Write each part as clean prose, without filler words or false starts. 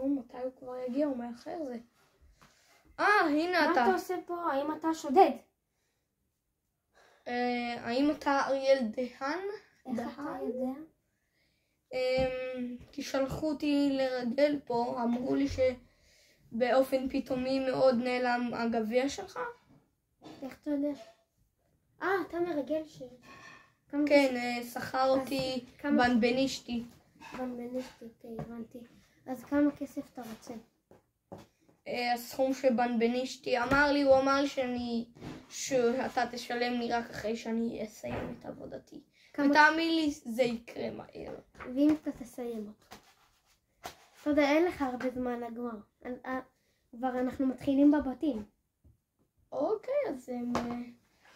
נו, מתי הוא כבר יגיע? הוא מאחר זה. הנה אתה. מה אתה עושה פה? האם אתה שודד? האם אתה אריאל דהן? איך אתה יודע? כי שלחו אותי לרגל פה, אמרו לי שבאופן פתאומי מאוד נעלם הגביע שלך. איך אתה יודע? אתה מרגל ש... כן, שכר אותי בנבנישתי. בנבנישתי, הבנתי. אז כמה כסף אתה רוצה? הסכום שבנבנישתי הוא אמר לי שאתה תשלם לי רק אחרי שאני אסיים את עבודתי. ותאמין לי, זה יקרה מהר. ואם אתה תסיים אותו. אתה יודע, אין לך הרבה זמן לגמר. כבר אנחנו מתחילים בבתים. אוקיי, אז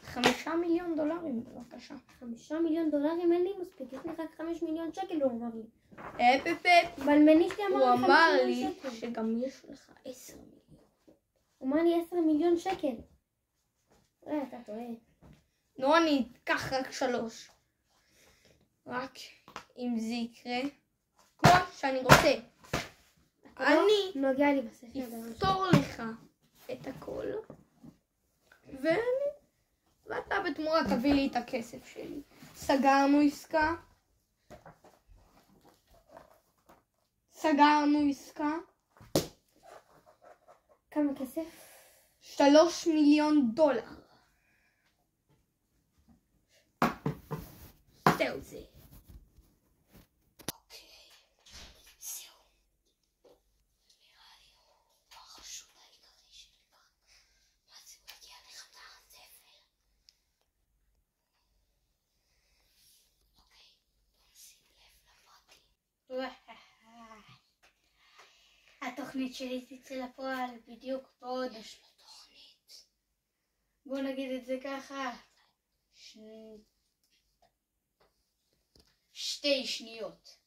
5 מיליון דולרים, בבקשה. 5 מיליון דולרים אין לי מספיק, יש לי רק 5 מיליון שקל הוא אמר לי. בנבנישתי אמר הוא אמר לי שגם יש לך 10 מיליון. הוא אמר לי 10 מיליון שקל. אתה טועה. נו, אני אקח רק 3. רק אם זה יקרה, כמו שאני רוצה. אני נוגע לי בספר. אפתור לך את הכל, ואתה בתמורה תביא לי את הכסף שלי. סגרנו עסקה. כמה כסף? 3 מיליון דולר. זהו זה. אוקיי, זהו. נראה לי הוא החשוד העיקרי שלי כאן. מה זה, הוא הגיע לחדר הזבל. אוקיי, בוא נשים לב לפרטים. התוכנית שלי תצא לפועל בדיוק בעוד. יש לו תוכנית. בוא נגיד את זה ככה. 2 שניות.